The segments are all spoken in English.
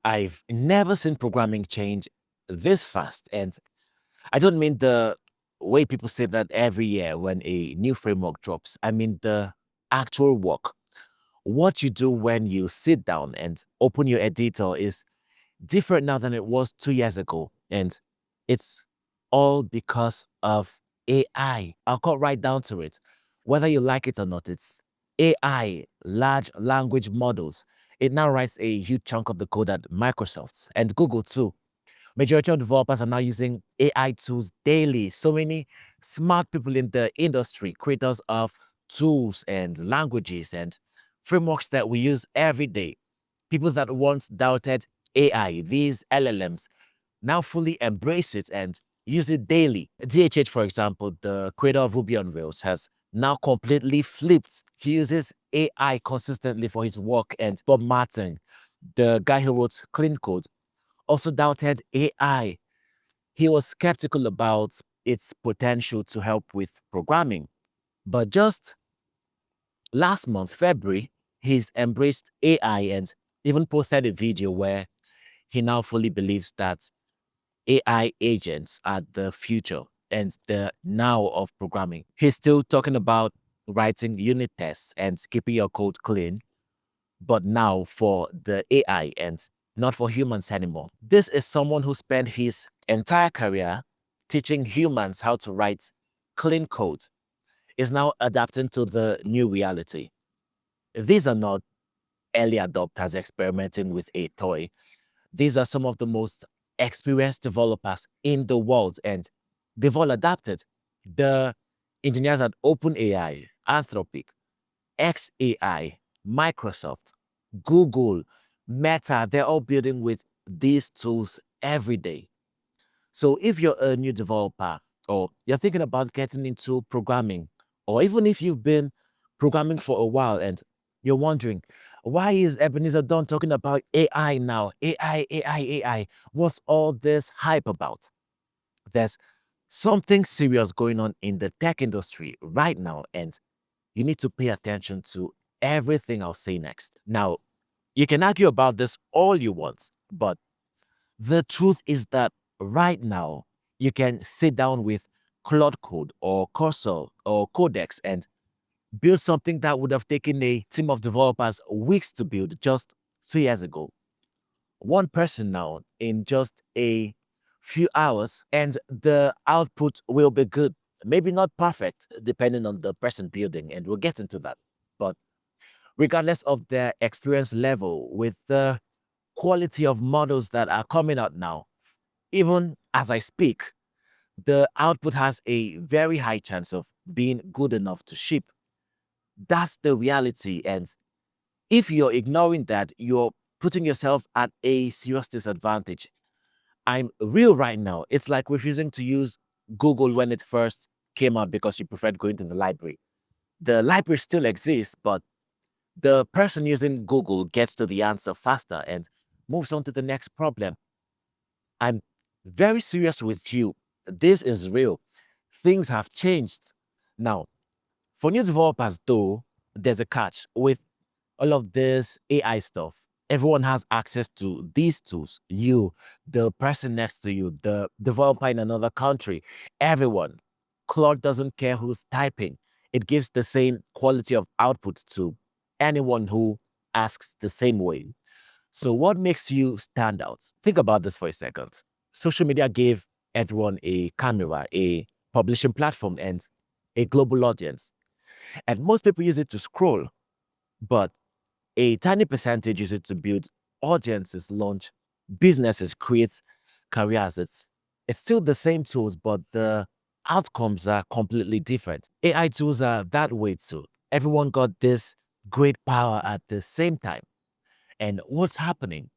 I've never seen programming change this fast. And I don't mean the way people say that every year when a new framework drops. I mean the actual work. What you do when you sit down and open your editor is different now than it was 2 years ago. And it's all because of AI. I'll cut right down to it. Whether you like it or not, it's AI, large language models. It now writes a huge chunk of the code at Microsoft and Google too. Majority of developers are now using AI tools daily. So many smart people in the industry, creators of tools and languages and frameworks that we use every day. People that once doubted AI, these LLMs, now fully embrace it and use it daily. DHH, for example, the creator of Ruby on Rails, has now completely flipped. He uses AI consistently for his work, and Bob Martin, the guy who wrote Clean Code, also doubted AI. He was skeptical about its potential to help with programming. But just last month, February, he's embraced AI and even posted a video where he now fully believes that AI agents are the future and the now of programming. He's still talking about writing unit tests and keeping your code clean, but now for the AI and not for humans anymore. This is someone who spent his entire career teaching humans how to write clean code, is now adapting to the new reality. These are not early adopters experimenting with a toy. These are some of the most experienced developers in the world, and they've all adapted. The engineers at OpenAI, Anthropic, XAI, Microsoft, Google, Meta, they're all building with these tools every day. So if you're a new developer or you're thinking about getting into programming, or even if you've been programming for a while and you're wondering, why is Ebenezer Don talking about AI now? AI, AI, AI. What's all this hype about? There's something serious going on in the tech industry right now, and you need to pay attention to everything I'll say next. Now, you can argue about this all you want, but the truth is that right now, you can sit down with Claude Code or Cursor or Codex and build something that would have taken a team of developers weeks to build just 2 years ago. One person now in just a few hours, and the output will be good. Maybe not perfect, depending on the person building, and we'll get into that. But regardless of their experience level, with the quality of models that are coming out now, even as I speak, the output has a very high chance of being good enough to ship. That's the reality. And if you're ignoring that, you're putting yourself at a serious disadvantage. I'm real right now. It's like refusing to use Google when it first came out because you preferred going to the library. The library still exists, but the person using Google gets to the answer faster and moves on to the next problem. I'm very serious with you. This is real. Things have changed. Now, for new developers, though, there's a catch. With all of this AI stuff, everyone has access to these tools. You, the person next to you, the developer in another country, everyone. Claude doesn't care who's typing. It gives the same quality of output to anyone who asks the same way. So, what makes you stand out? Think about this for a second. Social media gave everyone a camera, a publishing platform, and a global audience. And most people use it to scroll, but a tiny percentage use it to build audiences, launch businesses, create careers. It's still the same tools, but the outcomes are completely different. AI tools are that way too. Everyone got this great power at the same time. And what's happening?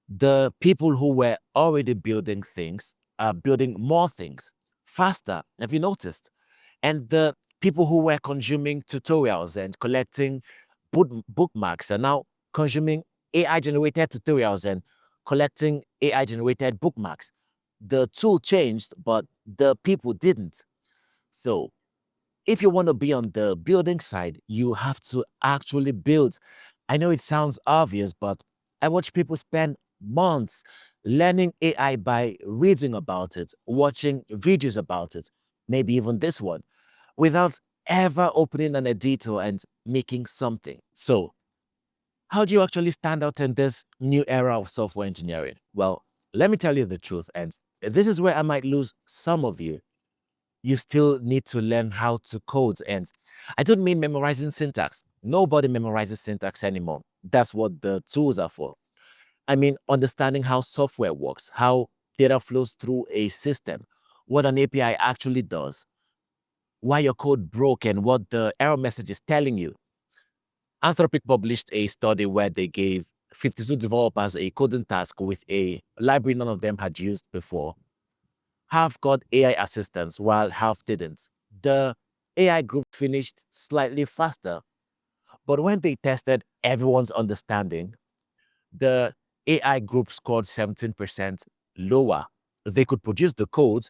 The people who were already building things are building more things faster. Have you noticed? And the people who were consuming tutorials and collecting bookmarks are now consuming AI generated tutorials and collecting AI generated bookmarks. The tool changed, but the people didn't. So, if you want to be on the building side, you have to actually build. I know it sounds obvious, but I watch people spend months learning AI by reading about it, watching videos about it, maybe even this one, without ever opening an editor and making something. So, how do you actually stand out in this new era of software engineering? Well, let me tell you the truth, and this is where I might lose some of you. You still need to learn how to code. And I don't mean memorizing syntax. Nobody memorizes syntax anymore. That's what the tools are for. I mean, understanding how software works, how data flows through a system, what an API actually does, why your code broke, and what the error message is telling you. Anthropic published a study where they gave 52 developers a coding task with a library none of them had used before. Half got AI assistance while half didn't. The AI group finished slightly faster, but when they tested everyone's understanding, the AI group scored 17% lower. They could produce the code,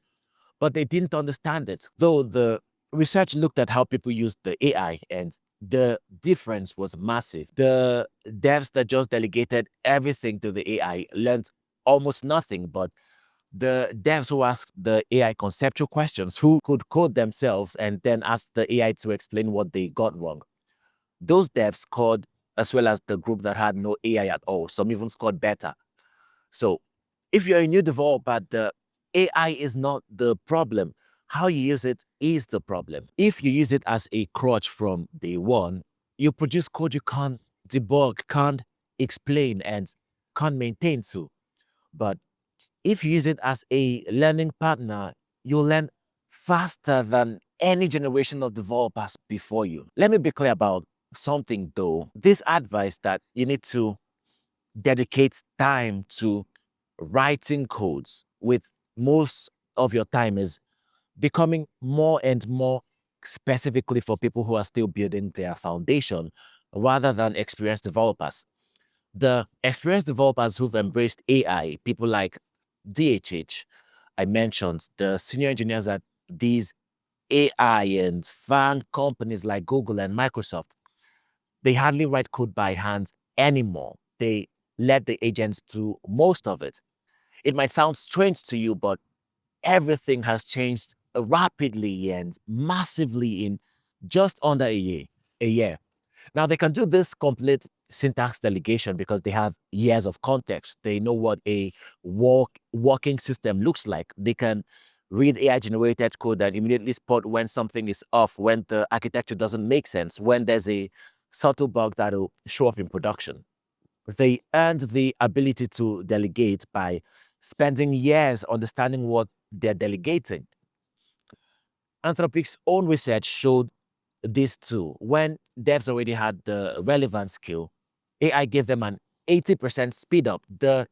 but they didn't understand it. Though the research looked at how people used the AI, and the difference was massive. The devs that just delegated everything to the AI learned almost nothing, but the devs who asked the AI conceptual questions, who could code themselves and then ask the AI to explain what they got wrong, those devs scored, as well as the group that had no AI at all. Some even scored better. So if you're a new developer, the AI is not the problem. How you use it is the problem. If you use it as a crutch from day one, you produce code you can't debug, can't explain, and can't maintain too. But if you use it as a learning partner, you'll learn faster than any generation of developers before you. Let me be clear about something though. This advice that you need to dedicate time to writing codes with most of your time is becoming more and more specifically for people who are still building their foundation rather than experienced developers. The experienced developers who've embraced AI, people like DHH, I mentioned, the senior engineers at these AI and fan companies like Google and Microsoft, they hardly write code by hand anymore. They let the agents do most of it. It might sound strange to you, but everything has changed rapidly and massively in just under a year. A year. Now they can do this complete syntax delegation because they have years of context. They know what a working system looks like. They can read AI generated code and immediately spot when something is off, when the architecture doesn't make sense, when there's a subtle bug that'll show up in production. They earned the ability to delegate by spending years understanding what they're delegating. Anthropic's own research showed this too. When devs already had the relevant skill, AI gave them an 80% speed up. The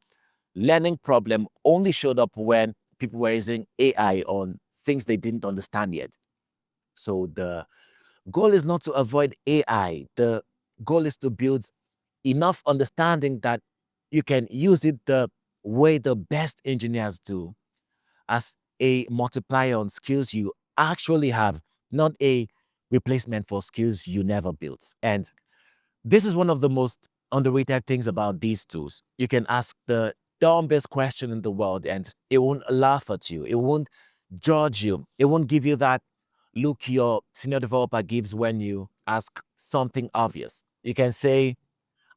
learning problem only showed up when people were using AI on things they didn't understand yet. So the goal is not to avoid AI. The goal is to build enough understanding that you can use it the way the best engineers do, as a multiplier on skills you actually have, not a replacement for skills you never built. And this is one of the most underrated things about these tools. You can ask the dumbest question in the world and it won't laugh at you. It won't judge you. It won't give you that look your senior developer gives when you ask something obvious. You can say,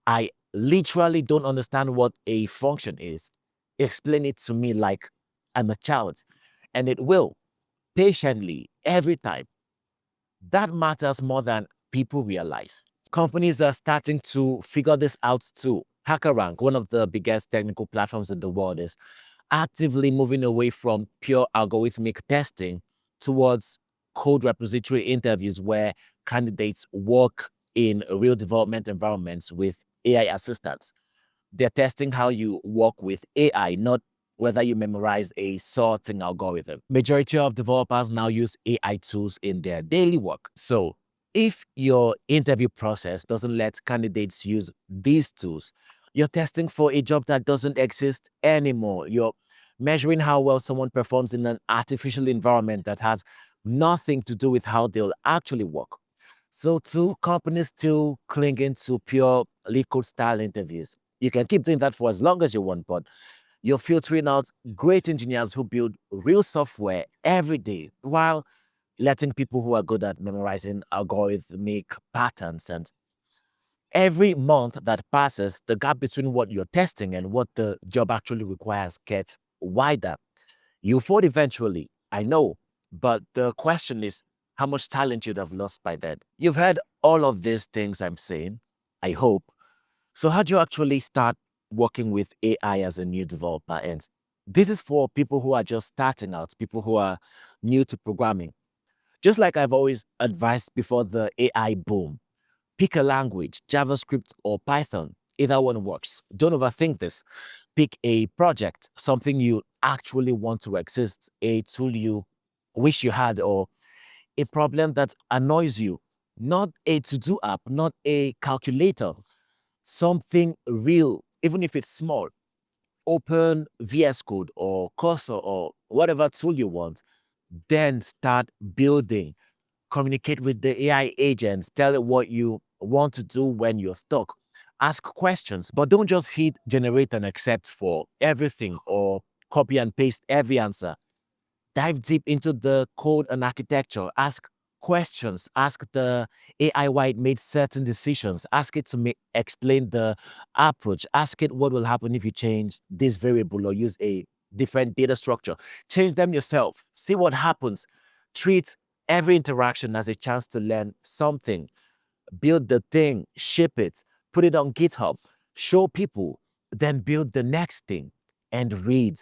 I literally don't understand what a function is. Explain it to me like I'm a child. And it will, patiently, every time. That matters more than people realize. Companies are starting to figure this out too. HackerRank, one of the biggest technical platforms in the world, is actively moving away from pure algorithmic testing towards code repository interviews where candidates work in real development environments with AI assistants. They're testing how you work with AI, not whether you memorize a sorting algorithm. Majority of developers now use AI tools in their daily work. So if your interview process doesn't let candidates use these tools, you're testing for a job that doesn't exist anymore. You're measuring how well someone performs in an artificial environment that has nothing to do with how they'll actually work. So, two companies still clinging to pure lead code style interviews. You can keep doing that for as long as you want, but you're filtering out great engineers who build real software every day while letting people who are good at memorizing algorithmic patterns. And every month that passes, the gap between what you're testing and what the job actually requires gets wider. You fall eventually, I know, but the question is how much talent you'd have lost by then. You've heard all of these things I'm saying, I hope. So, how do you actually start working with AI as a new developer? And this is for people who are just starting out, people who are new to programming. Just like I've always advised before the AI boom, pick a language, JavaScript or Python. Either one works. Don't overthink this. Pick a project, something you actually want to exist, a tool you wish you had, or a problem that annoys you. Not a to do app, not a calculator, something real, even if it's small. Open VS Code or Cursor or whatever tool you want, then start building. Communicate with the AI agents, tell it what you want to do when you're stuck. Ask questions, but don't just hit generate and accept for everything or copy and paste every answer. Dive deep into the code and architecture. Ask questions. Ask the AI why it made certain decisions. Ask it to explain the approach. Ask it what will happen if you change this variable or use a different data structure. Change them yourself. See what happens. Treat every interaction as a chance to learn something. Build the thing, ship it, put it on GitHub, show people, then build the next thing and read.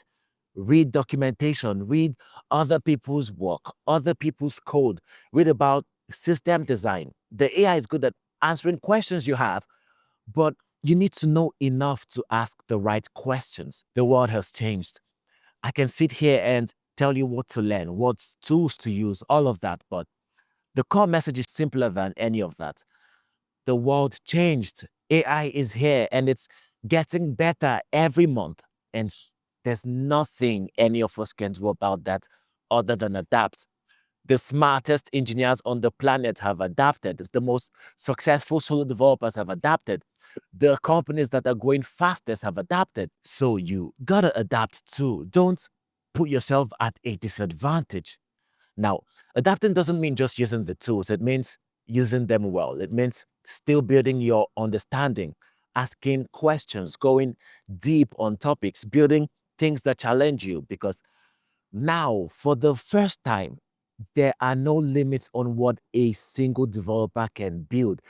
Read documentation, read other people's work, other people's code, read about system design. The AI is good at answering questions you have, but you need to know enough to ask the right questions. The world has changed. I can sit here and tell you what to learn, what tools to use, all of that, but the core message is simpler than any of that. The world changed. AI is here and it's getting better every month. And there's nothing any of us can do about that other than adapt. The smartest engineers on the planet have adapted. The most successful solo developers have adapted. The companies that are growing fastest have adapted. So you gotta adapt too. Don't put yourself at a disadvantage. Now, adapting doesn't mean just using the tools, it means using them well. It means still building your understanding, asking questions, going deep on topics, building things that challenge you. Because now, for the first time, there are no limits on what a single developer can build.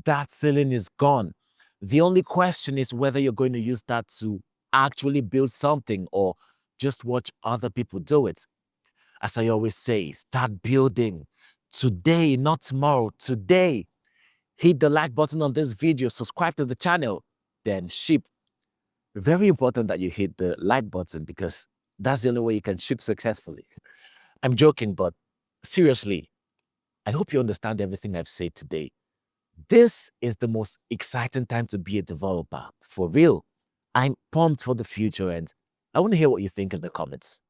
That ceiling is gone. The only question is whether you're going to use that to actually build something or just watch other people do it. As I always say, start building today, not tomorrow, today. Hit the like button on this video, subscribe to the channel, then ship. Very important that you hit the like button because that's the only way you can ship successfully. I'm joking, but seriously, I hope you understand everything I've said today. This is the most exciting time to be a developer. For real. I'm pumped for the future and I want to hear what you think in the comments.